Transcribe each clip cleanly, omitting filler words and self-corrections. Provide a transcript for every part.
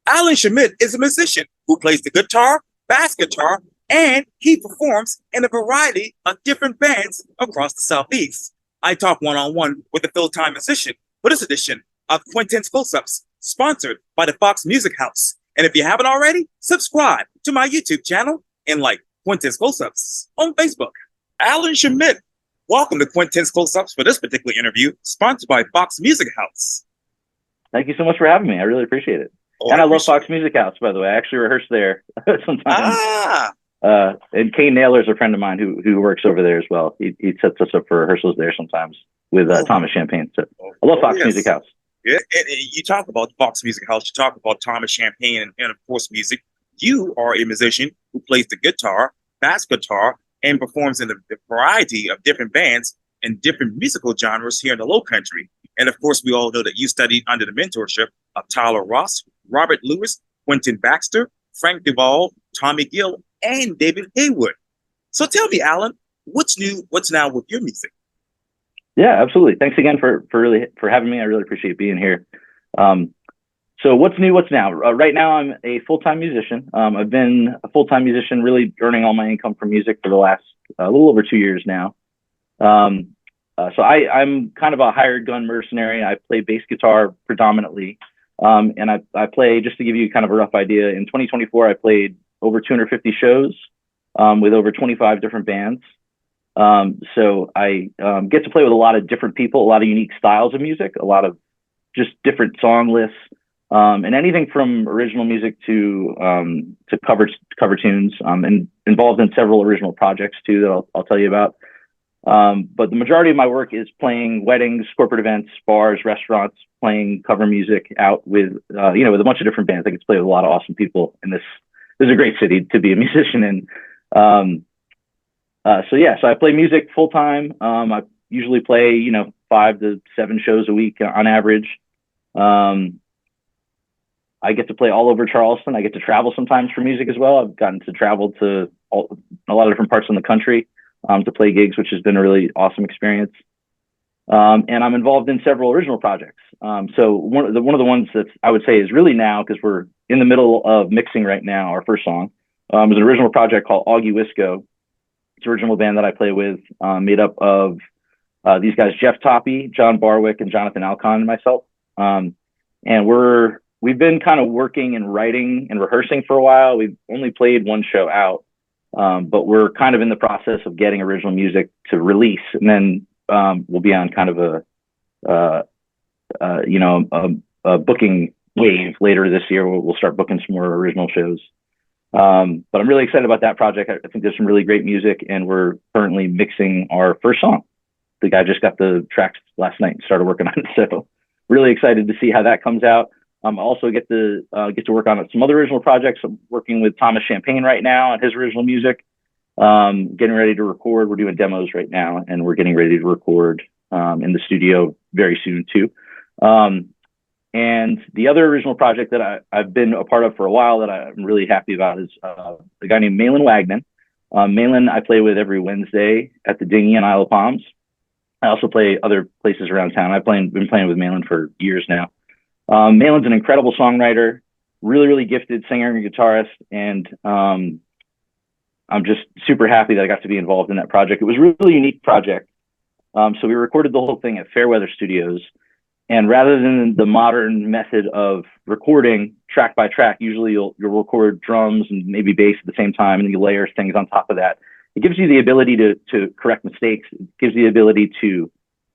Alan Schmitt is a musician who plays the guitar, bass guitar, and he performs in a variety of different bands across the Southeast. I talk one-on-one with a full-time musician for this edition of Quintin's Close-Ups, sponsored by the Fox Music House. And if you haven't already, subscribe to my YouTube channel and like Quintin's Close-Ups on Facebook. Alan Schmitt, welcome to Quintin's Close-Ups for this particular interview, sponsored by Fox Music House. Thank you so much for having me. I really appreciate it. Oh, and I love Fox Music House, by the way. I actually rehearse there sometimes. And Kane Naylor's a friend of mine who works over there as well. He sets us up for rehearsals there sometimes with Thomas Champagne. So I love Fox Music House. Yeah, and you talk about Fox Music House, you talk about Thomas Champagne and of course music. You are a musician who plays the guitar, bass guitar, and performs in a variety of different bands and different musical genres here in the Low Country. And of course, we all know that you studied under the mentorship of Tyler Ross, Robert Lewis, Quintin Baxter, Frank Duvall, Tommy Gill, and David Haywood. So tell me, Alan, what's new, what's now with your music? Yeah, absolutely. Thanks again for having me. I really appreciate being here. So what's new, what's now? Right now, I'm a full-time musician. I've been a full-time musician, really earning all my income from music for the last a little over 2 years now. So I'm kind of a hired gun mercenary. I play bass guitar predominantly. And I play, just to give you kind of a rough idea, in 2024, I played over 250 shows with over 25 different bands. So I get to play with a lot of different people, a lot of unique styles of music, a lot of just different song lists, and anything from original music to cover tunes, and involved in several original projects too that I'll tell you about. But the majority of my work is playing weddings, corporate events, bars, restaurants, playing cover music out with with a bunch of different bands. I get to play with a lot of awesome people, and this is a great city to be a musician in. So I play music full time. I usually play 5 to 7 shows a week on average. I get to play all over Charleston. I get to travel sometimes for music as well. I've gotten to travel to a lot of different parts of the country to play gigs, which has been a really awesome experience. And I'm involved in several original projects. So one of the ones that I would say is really now, because we're in the middle of mixing right now, our first song, is an original project called Augie Wisco. It's an original band that I play with, made up of these guys, Jeff Toppy, John Barwick, and Jonathan Alcon, and myself. And we've been kind of working and writing and rehearsing for a while. We've only played one show out. But we're kind of in the process of getting original music to release, and then we'll be on kind of a booking wave later this year. We'll start booking some more original shows. But I'm really excited about that project. I think there's some really great music, and we're currently mixing our first song. The guy just got the tracks last night and started working on it, so really excited to see how that comes out. Also get to work on some other original projects. I'm working with Thomas Champagne right now on his original music. Getting ready to record. We're doing demos right now, and we're getting ready to record in the studio very soon too. And the other original project that I've been a part of for a while that I'm really happy about is a guy named Malin Wagner. Malin I play with every Wednesday at the Dinghy in Isle of Palms. I also play other places around town. I've been playing with Malin for years now. Malin's an incredible songwriter, really, really gifted singer and guitarist, and I'm just super happy that I got to be involved in that project. It was a really unique project. So we recorded the whole thing at Fairweather Studios, and rather than the modern method of recording track by track, usually you'll record drums and maybe bass at the same time, and then you layer things on top of that. It gives you the ability to correct mistakes. It gives you the ability to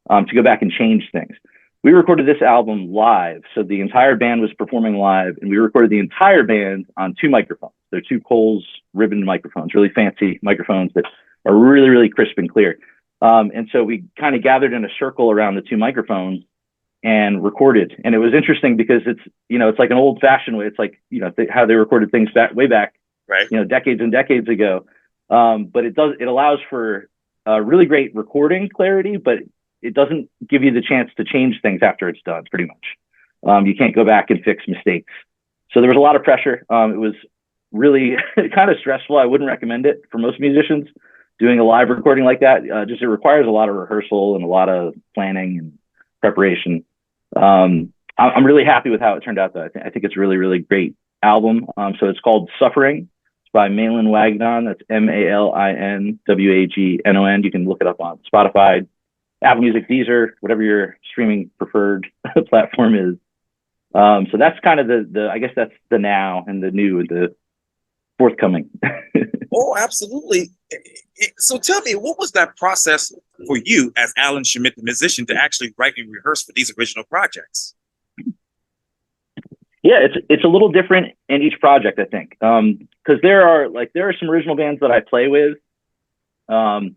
go back and change things. We recorded this album live, so the entire band was performing live, and we recorded the entire band on 2 microphones. They're 2 Coles ribbon microphones, really fancy microphones that are really, really crisp and clear. And so we kind of gathered in a circle around the 2 microphones and recorded. And it was interesting because it's like an old-fashioned way. It's like how they recorded things way back, right? Decades and decades ago. But it allows for really great recording clarity, but it doesn't give you the chance to change things after it's done, pretty much. You can't go back and fix mistakes. So there was a lot of pressure. It was really kind of stressful. I wouldn't recommend it for most musicians, doing a live recording like that. It requires a lot of rehearsal and a lot of planning. preparation. I'm really happy with how it turned out, though. I think it's a really, really great album. So it's called Suffering. It's by Malin Wagnon. That's MALINWAGNON. You can look it up on Spotify, Apple Music, Deezer, whatever your streaming preferred platform is. So that's kind of the I guess that's the now and the new and the forthcoming. Oh, absolutely. So tell me, what was that process for you as Alan Schmitt, the musician, to actually write and rehearse for these original projects? Yeah, it's a little different in each project, I think, because there are some original bands that I play with. One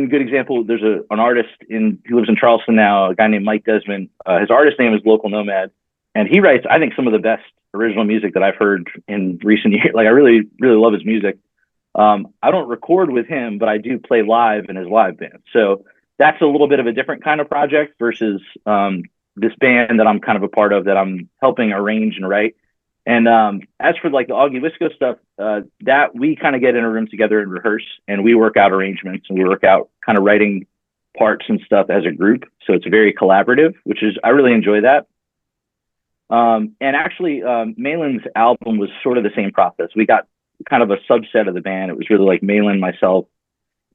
good example, there's an artist who lives in Charleston now, a guy named Mike Desmond. His artist name is Local Nomad, and he writes, I think, some of the best original music that I've heard in recent years. Like, I really, really love his music. I don't record with him, but I do play live in his live band. So that's a little bit of a different kind of project versus this band that I'm kind of a part of that I'm helping arrange and write. And as for like the Augie Wisco stuff, that we kind of get in a room together and rehearse, and we work out arrangements and we work out kind of writing parts and stuff as a group. So it's very collaborative, I really enjoy that. And actually, Malin's album was sort of the same process. We got kind of a subset of the band. It was really like Malin, myself,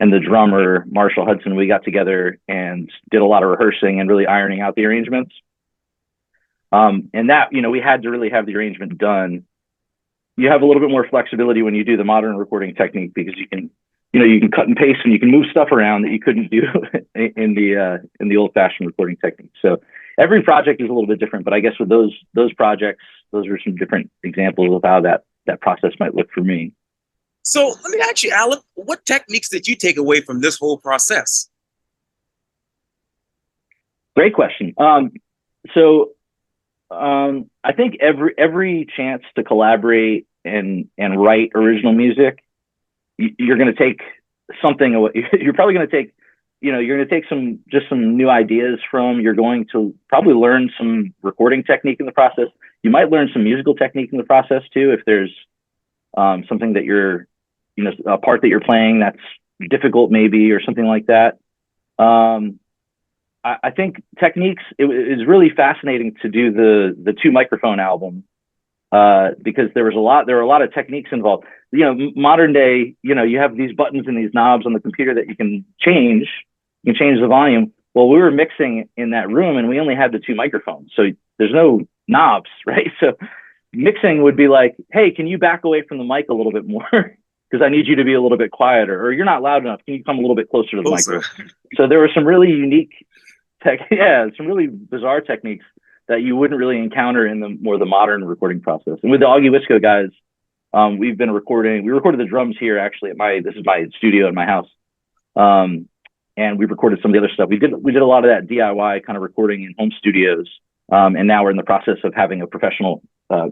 and the drummer, Marshall Hudson. We got together and did a lot of rehearsing and really ironing out the arrangements. And that, we had to really have the arrangement done. You have a little bit more flexibility when you do the modern recording technique, because you can cut and paste and you can move stuff around that you couldn't do in the old fashioned recording technique. So every project is a little bit different, but I guess with those projects, those are some different examples of how that process might look for me. So let me ask you, Alan, what techniques did you take away from this whole process? Great question. I think every chance to collaborate and write original music, you're going to take something away. You're probably going to take, you're going to take some new ideas from. You're going to probably learn some recording technique in the process. You might learn some musical technique in the process too, if there's something that you're, a part that you're playing that's difficult maybe, or something like that. I think techniques, it is really fascinating to do the 2 microphone album, because there were a lot of techniques involved. Modern day, you have these buttons and these knobs on the computer that you can change the volume. Well, we were mixing in that room and we only had the 2 microphones. So there's no knobs, right? So mixing would be like, hey, can you back away from the mic a little bit more? Because I need you to be a little bit quieter, or you're not loud enough. Can you come a little bit closer to the microphone? So there were some really unique some really bizarre techniques that you wouldn't really encounter in the modern recording process. And with the Augie Wisco guys, we've been recording. We recorded the drums here actually this is my studio at my house, and we recorded some of the other stuff. We did a lot of that DIY kind of recording in home studios, and now we're in the process of having a professional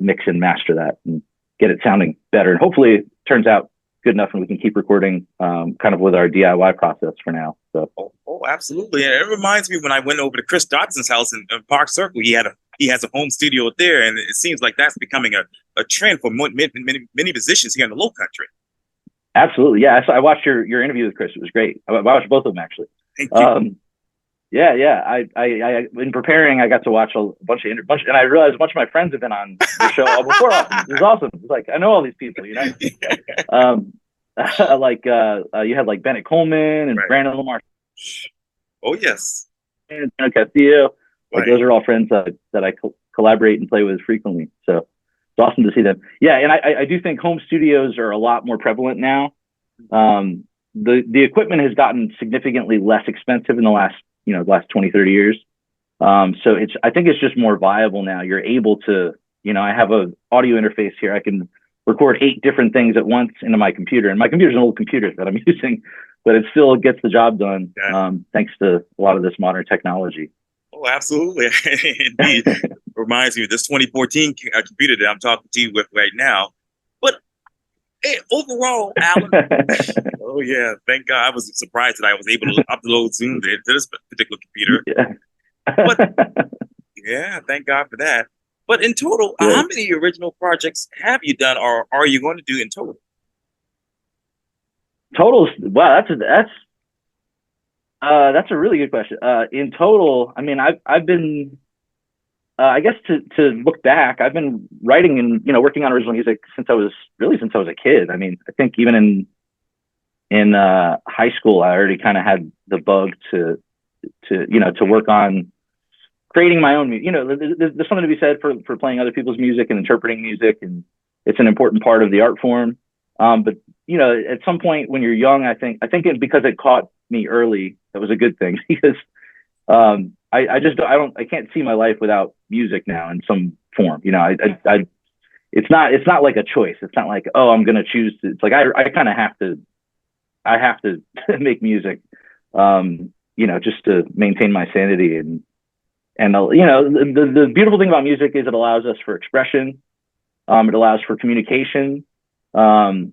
mix and master that and get it sounding better. And hopefully it turns out good enough and we can keep recording kind of with our DIY process for now. So. Oh, absolutely. And it reminds me when I went over to Chris Dotson's house in Park Circle. He has a home studio there, and it seems like that's becoming a trend for many musicians here in the Low Country. Absolutely, yeah. I watched your interview with Chris. It was great. I watched both of them actually. Thank you. Yeah. I in preparing, I got to watch a bunch, and I realized a bunch of my friends have been on the show before. It was awesome. It's like I know all these people, you had like Bennett Coleman and Brandon Lamar. Oh yes. And Castillo. Like Right. those are all friends that I collaborate and play with frequently. So it's awesome to see them. Yeah, and I do think home studios are a lot more prevalent now. The equipment has gotten significantly less expensive in the last 20, 30 years. So I think it's just more viable now. You're able to, I have a audio interface here. I can record 8 different things at once into my computer, and my computer's an old computer that I'm using, but it still gets the job done. Yeah. Thanks to a lot of this modern technology. Oh, absolutely. Indeed. Reminds me of this 2014 computer that I'm talking to you with right now. But hey, overall, Alan, oh yeah, thank God. I was surprised that I was able to upload Zoom to this particular computer. Yeah. But yeah, thank God for that. But in total, how many original projects have you done, or are you going to do in total? Totals. Wow, that's That's a really good question. In total, I mean, I've been, I guess to look back, I've been writing and working on original music since I was a kid. I mean, I think even in high school, I already kind of had the bug to work on creating my own music. There's something to be said for playing other people's music and interpreting music, and it's an important part of the art form. But at some point when you're young, because it caught me early, that was a good thing because I can't see my life without music now in some form. It's not like a choice. It's not like, oh, I'm gonna choose to. It's like I kind of have to make music, just to maintain my sanity and the beautiful thing about music is it allows us for expression. It allows for communication. And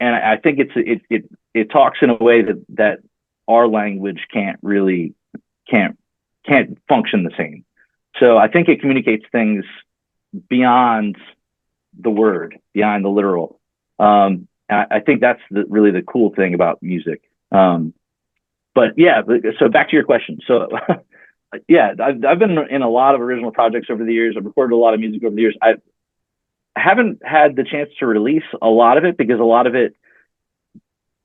I think it talks in a way that our language can't function the same. So I think it communicates things beyond the word, beyond the literal. I think that's really the cool thing about music. But yeah, so back to your question. So yeah, I've been in a lot of original projects over the years. I've recorded a lot of music over the years. I haven't had the chance to release a lot of it because a lot of it,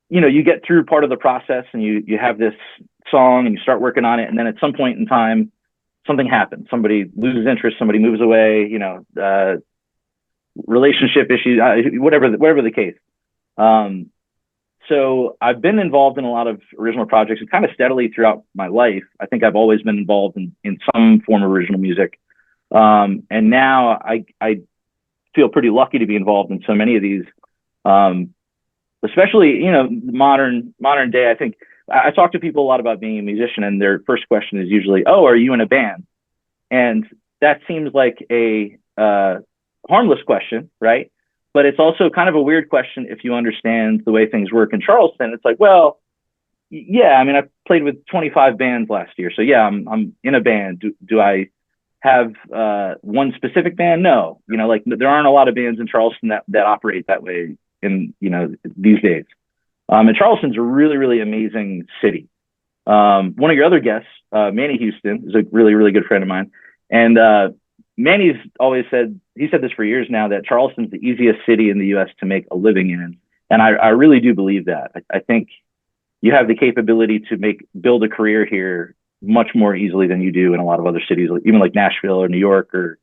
you get through part of the process and you have this song and you start working on it. And then at some point in time, something happens. Somebody loses interest, somebody moves away, relationship issues, whatever the case. So I've been involved in a lot of original projects and kind of steadily throughout my life. I think I've always been involved in some form of original music. And now I feel pretty lucky to be involved in so many of these, especially, modern day. I think I talk to people a lot about being a musician and their first question is usually, oh, are you in a band? And that seems like a harmless question, right? But it's also kind of a weird question if you understand the way things work in Charleston. It's like, well, yeah, I mean, I played with 25 bands last year. So yeah, I'm in a band. Do I have one specific band? No. There aren't a lot of bands in Charleston that operate that way in, these days. And Charleston's a really, really amazing city. One of your other guests, Manny Houston, is a really, really good friend of mine. And Manny's always said, he said this for years now, that Charleston's the easiest city in the U.S. to make a living in. And I really do believe that. I think you have the capability to build a career here much more easily than you do in a lot of other cities, even like Nashville or New York or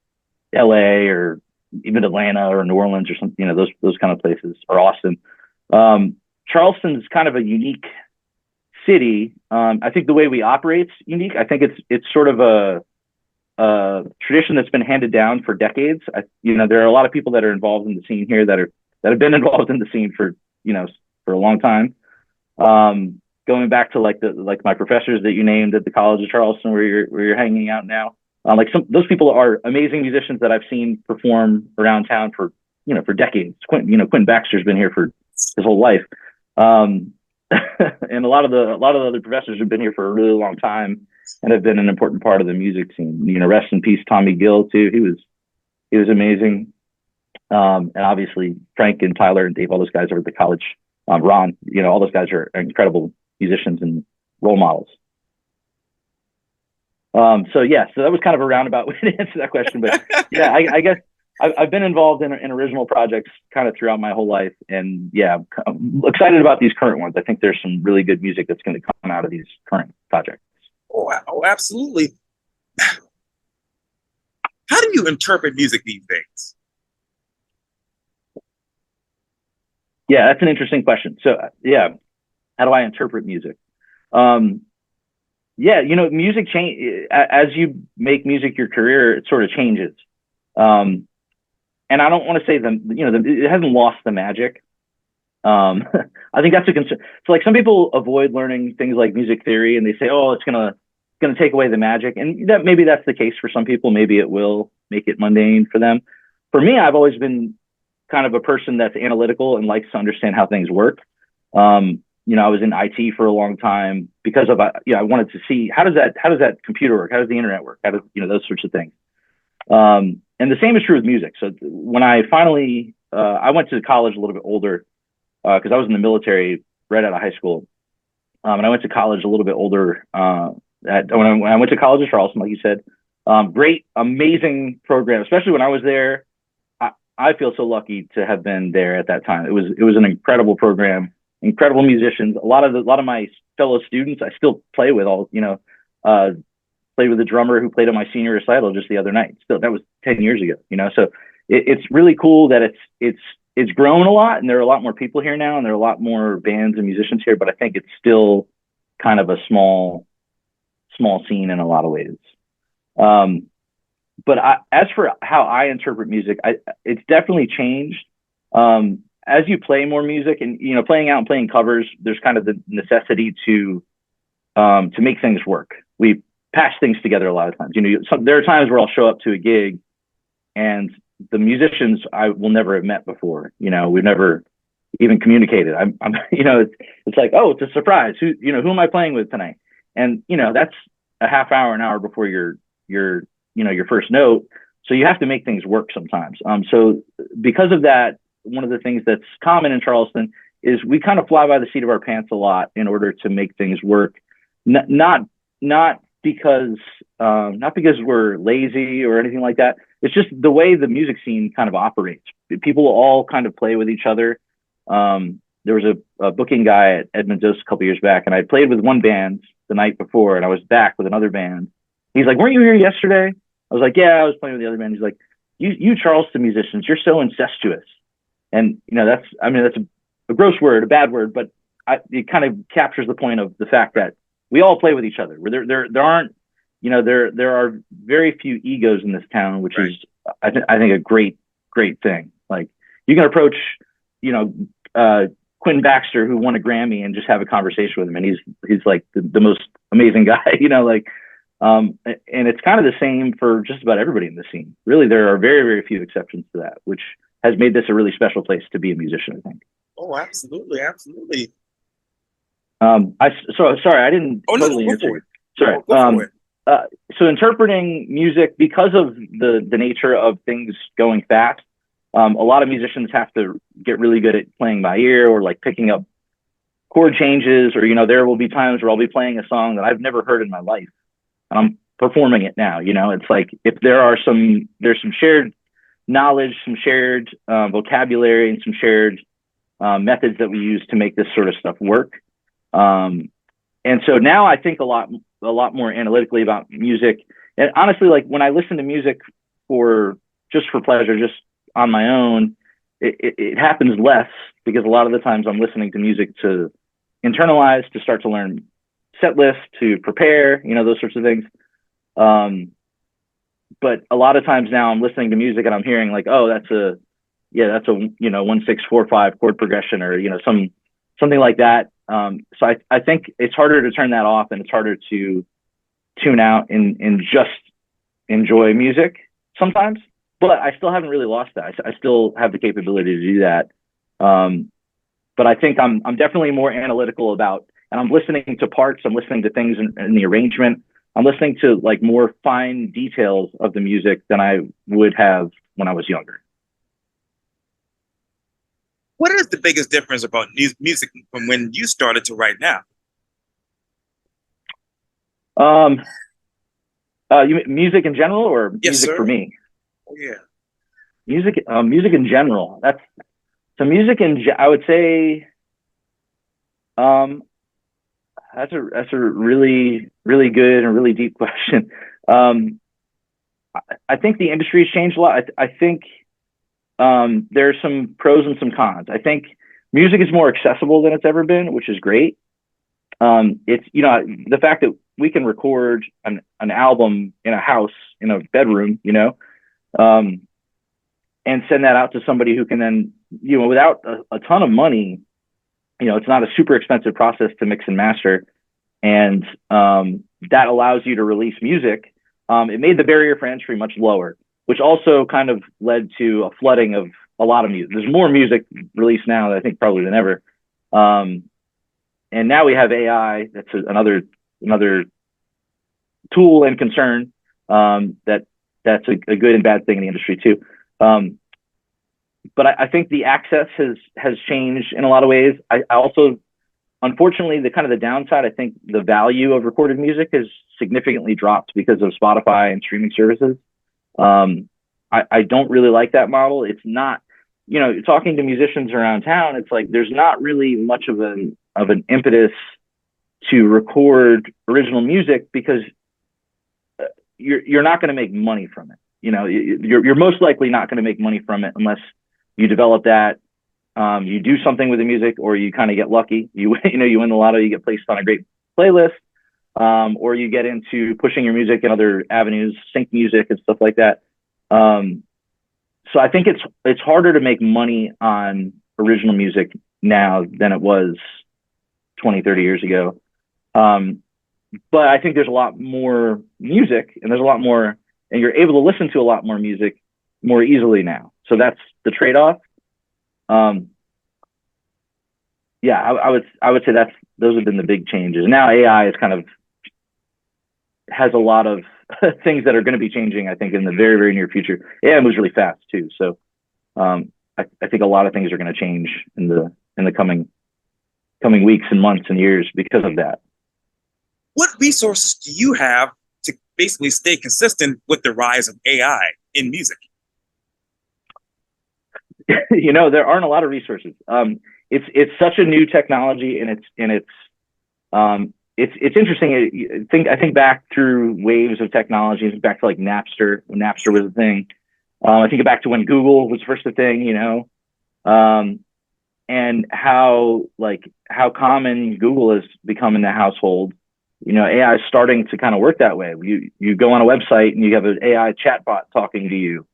LA or even Atlanta or New Orleans or something, those kind of places, or Austin. Charleston's kind of a unique city. I think the way we operate's unique. I think it's sort of a tradition that's been handed down for decades. There are a lot of people that are involved in the scene here that have been involved in the scene for a long time. Going back to like my professors that you named at the College of Charleston, where you're hanging out now. Those people are amazing musicians that I've seen perform around town for decades. Quintin Baxter's been here for his whole life. And a lot of the other professors have been here for a really long time and have been an important part of the music scene. Rest in peace, Tommy Gill too. He was amazing. And obviously Frank and Tyler and Dave, all those guys over at the college. Ron, all those guys are incredible musicians and role models. So that was kind of a roundabout way to answer that question, but yeah, I guess I've been involved in original projects kind of throughout my whole life, and yeah, I'm excited about these current ones. I think there's some really good music that's going to come out of these current projects. Oh, absolutely. How do you interpret music these days? Yeah, that's an interesting question. So yeah, how do I interpret music? Yeah, music change as you make music your career. It sort of changes, and I don't want to say it hasn't lost the magic. I think that's a concern. So like some people avoid learning things like music theory, and they say, "Oh, it's gonna take away the magic," and maybe that's the case for some people. Maybe it will make it mundane for them. For me, I've always been kind of a person that's analytical and likes to understand how things work. I was in IT for a long time because of, I wanted to see how does that computer work? How does the internet work? How does, those sorts of things. And the same is true with music. So when I finally, I went to college a little bit older, cause I was in the military right out of high school. And I went to college a little bit older. When I went to college at Charleston, like you said, great, amazing program. Especially when I was there, I feel so lucky to have been there at that time. It was an incredible program, incredible musicians. A lot of my fellow students I still play with. Played with a drummer who played at my senior recital just the other night. Still, that was 10 years ago. So it's really cool that it's grown a lot, and there are a lot more people here now, and there are a lot more bands and musicians here. But I think it's still kind of a small scene in a lot of ways. But as for how I interpret music, it's definitely changed. As you play more music, and playing out and playing covers, there's kind of the necessity to make things work. We patch things together a lot of times. There are times where I'll show up to a gig, and the musicians I will never have met before. We've never even communicated. It's like, oh, it's a surprise. Who am I playing with tonight? And that's a half hour, an hour before your first note. So you have to make things work sometimes. So because of that, one of the things that's common in Charleston is we kind of fly by the seat of our pants a lot in order to make things work. Not because we're lazy or anything like that. It's just the way the music scene kind of operates. People all kind of play with each other. There was a booking guy at Edmund Dose a couple years back, and I played with one band the night before, and I was back with another band. He's like, "Weren't you here yesterday?" I was like, "Yeah, I was playing with the other band." He's like, "You Charleston musicians, you're so incestuous." And that's a gross word, a bad word, but it kind of captures the point of the fact that we all play with each other. There aren't, there are very few egos in this town, which is, I think, a great thing. Like, you can approach, Quintin Baxter, who won a Grammy, and just have a conversation with him, and he's like the most amazing guy, and it's kind of the same for just about everybody in the scene. Really, there are very, very few exceptions to that, which has made this a really special place to be a musician, I think. Oh, absolutely, absolutely. Sorry, I didn't totally answer. Sorry. So interpreting music, because of the nature of things going fast, a lot of musicians have to get really good at playing by ear, or like picking up chord changes, or there will be times where I'll be playing a song that I've never heard in my life, and I'm performing it now. It's like, if there's some shared knowledge, some shared vocabulary, and some shared methods that we use to make this sort of stuff work. And so now I think a lot more analytically about music. And honestly, like, when I listen to music for pleasure, just on my own, it happens less, because a lot of the times I'm listening to music to internalize, to start to learn set lists, to prepare, those sorts of things. But a lot of times now I'm listening to music and I'm hearing like, oh, that's a 1-6-4-5 chord progression, or something like that. So I think it's harder to turn that off, and it's harder to tune out and just enjoy music sometimes. But I still haven't really lost that. I still have the capability to do that. But I think I'm definitely more analytical about, and I'm listening to parts. I'm listening to things in the arrangement. I'm listening to like more fine details of the music than I would have when I was younger. What is the biggest difference about music from when you started to right now? Music in general, or Yes, music sir. for me? Oh, yeah. Music in general. I would say, that's a really, really good and really deep question. I think the industry's changed a lot. I think there's some pros and some cons. I think music is more accessible than it's ever been, which is great. It's, the fact that we can record an album in a house, in a bedroom, and send that out to somebody who can then, without a ton of money, it's not a super expensive process to mix and master. And that allows you to release music. It made the barrier for entry much lower, which also kind of led to a flooding of a lot of music. There's more music released now, I think, probably than ever. And now we have AI. That's another tool and concern. That's a good and bad thing in the industry too. But I think the access has changed in a lot of ways. I also unfortunately, the kind of the downside, I think the value of recorded music has significantly dropped because of Spotify and streaming services. I don't really like that model. It's not, talking to musicians around town, it's like there's not really much of an impetus to record original music because you're not going to make money from it. You're most likely not going to make money from it unless you develop that. You do something with the music, or you kind of get lucky. You win the lotto, you get placed on a great playlist, or you get into pushing your music in other avenues, sync music and stuff like that. So I think it's harder to make money on original music now than it was 20, 30 years ago. But I think there's a lot more music, and there's a lot more, and you're able to listen to a lot more music more easily now. So that's the trade-off. Yeah, I would say those have been the big changes. Now AI is has a lot of things that are going to be changing, I think, in the very, very near future. AI moves really fast too. So I think a lot of things are going to change in the coming weeks and months and years because of that. What resources do you have to basically stay consistent with the rise of AI in music? There aren't a lot of resources. It's such a new technology, and it's interesting. I think back through waves of technologies, back to like Napster, when Napster was a thing. I think back to when Google was first a thing, and how common Google has become in the household. AI is starting to kind of work that way. You go on a website and you have an AI chatbot talking to you.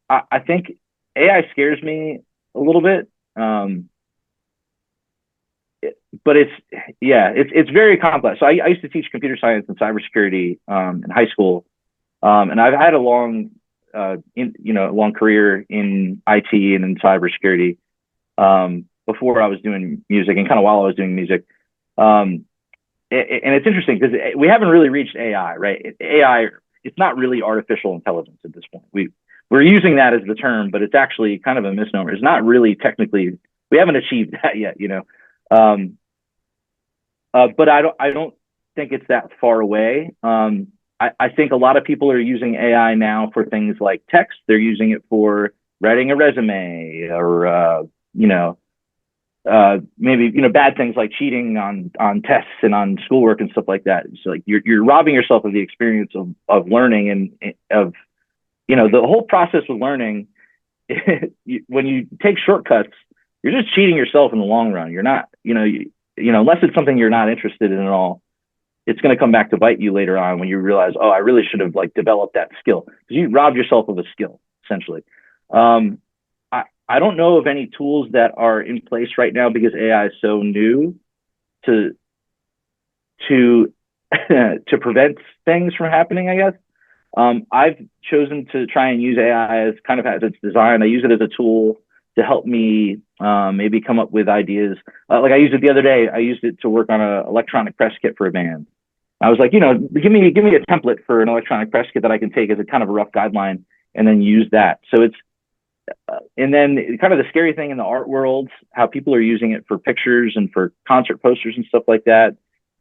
I think AI scares me a little bit. But it's very complex. So I used to teach computer science and cybersecurity in high school, and I've had a long career in IT and in cybersecurity before I was doing music, and kind of while I was doing music. And it's interesting because we haven't really reached AI, right? AI, it's not really artificial intelligence at this point. We're using that as the term, but it's actually kind of a misnomer. It's not really technically. We haven't achieved that yet, but I don't think it's that far away. I think a lot of people are using AI now for things like text. They're using it for writing a resume, or maybe bad things like cheating on tests and on schoolwork and stuff like that. So like you're robbing yourself of the experience of learning, and of the whole process of learning. When you take shortcuts, you're just cheating yourself in the long run. You're not, unless it's something you're not interested in at all, it's going to come back to bite you later on when you realize, oh, I really should have developed that skill, because you robbed yourself of a skill essentially. I don't know of any tools that are in place right now because AI is so new to prevent things from happening, I guess. I've chosen to try and use AI as its design. I use it as a tool to help me maybe come up with ideas. Like I used it the other day. I used it to work on an electronic press kit for a band. I was like, give me a template for an electronic press kit that I can take as a kind of a rough guideline, and then use that. So it's, and then kind of the scary thing in the art world, how people are using it for pictures and for concert posters and stuff like that.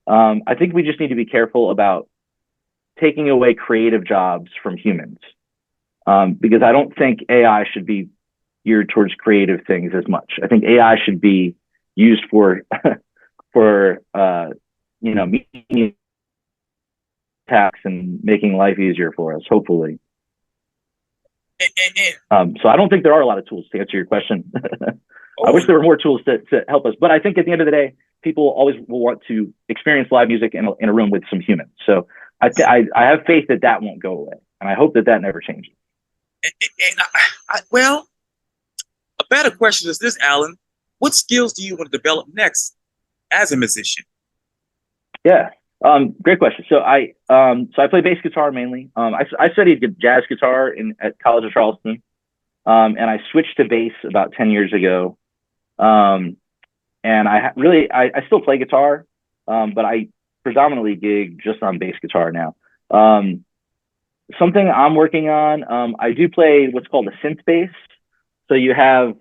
I think we just need to be careful about taking away creative jobs from humans, because I don't think AI should be geared towards creative things as much. I think AI should be used for meeting tasks and making life easier for us, hopefully. So I don't think there are a lot of tools to answer your question. I wish there were more tools to help us, but I think at the end of the day, people always will want to experience live music in a room with some humans. So I have faith that won't go away, and I hope that never changes. Well, a better question is this, Alan. What skills do you want to develop next as a musician? Yeah, great question. So I play bass guitar mainly. I studied jazz guitar at College of Charleston, and I switched to bass about 10 years ago. And I still play guitar, but I predominantly gig just on bass guitar now. Something I'm working on, I do play what's called a synth bass. So you have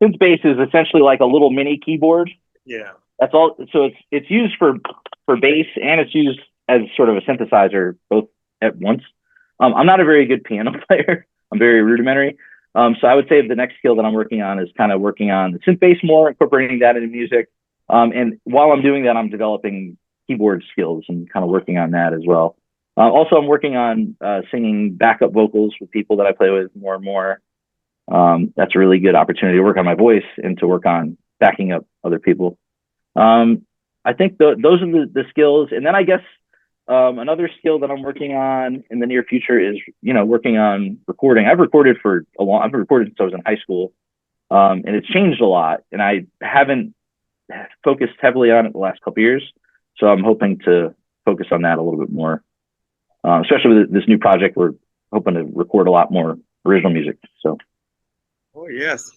synth bass is essentially like a little mini keyboard. Yeah. That's all. So it's used for bass and it's used as sort of a synthesizer both at once. I'm not a very good piano player. I'm very rudimentary. So I would say the next skill that I'm working on is kind of working on the synth bass more, incorporating that into music. And while I'm doing that, I'm developing keyboard skills and kind of working on that as well. Also, I'm working on singing backup vocals with people that I play with more and more. That's a really good opportunity to work on my voice and to work on backing up other people. I think those are the skills. And then I guess another skill that I'm working on in the near future is, working on recording. I've recorded since I was in high school, and it's changed a lot. And I haven't focused heavily on it the last couple of years. So I'm hoping to focus on that a little bit more, especially with this new project. We're hoping to record a lot more original music. So. Oh, yes.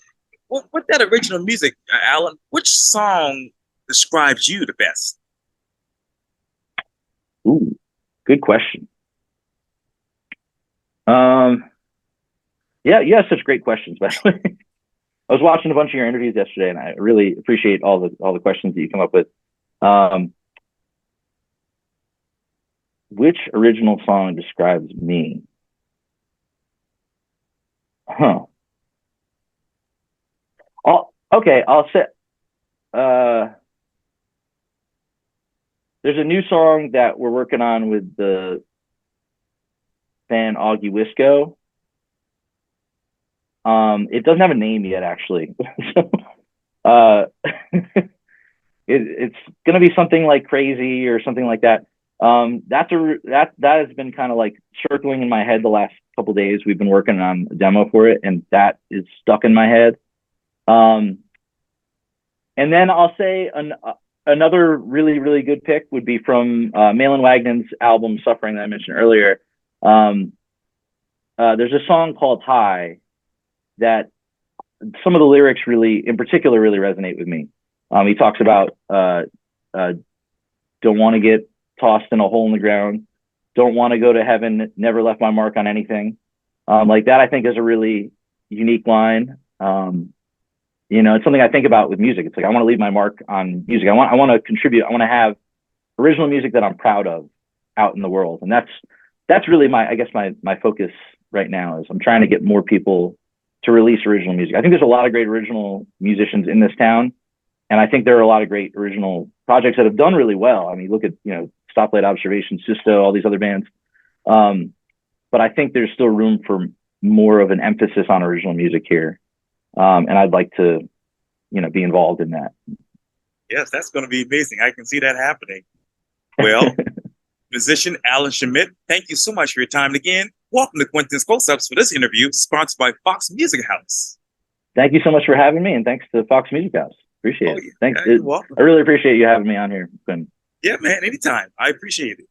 Well, with that original music, Alan, which song describes you the best? Ooh, good question. Yeah, you have such great questions, by the way. I was watching a bunch of your interviews yesterday, and I really appreciate all the questions that you come up with. Which original song describes me? Huh. I'll say. There's a new song that we're working on with the band Augie Wisco. It doesn't have a name yet, actually. It's gonna be something like Crazy or something like that. That has been kind of like circling in my head the last couple days. We've been working on a demo for it, and that is stuck in my head. And then I'll say another really, really good pick would be from Malin Wagnan's album Suffering that I mentioned earlier. There's a song called High that some of the lyrics really, in particular, really resonate with me. He talks about don't want to get tossed in a hole in the ground, don't want to go to heaven, never left my mark on anything. Like that, I think is a really unique line. It's something I think about with music. It's like I want to leave my mark on music. I want to contribute. I want to have original music that I'm proud of out in the world, and that's really my focus right now. Is I'm trying to get more people to release original music. I think there's a lot of great original musicians in this town, and I think there are a lot of great original projects that have done really well. I mean, look at Stoplight Observation, Sisto, all these other bands. But I think there's still room for more of an emphasis on original music here. And I'd like to, be involved in that. Yes, that's going to be amazing. I can see that happening. Well, musician Alan Schmitt, thank you so much for your time. And again, welcome to Quintin's Close-Ups for this interview, sponsored by Fox Music House. Thank you so much for having me, and thanks to Fox Music House. Appreciate it. Yeah. Thanks. You're welcome. I really appreciate you having me on here, Quintin. Yeah, man, anytime. I appreciate it.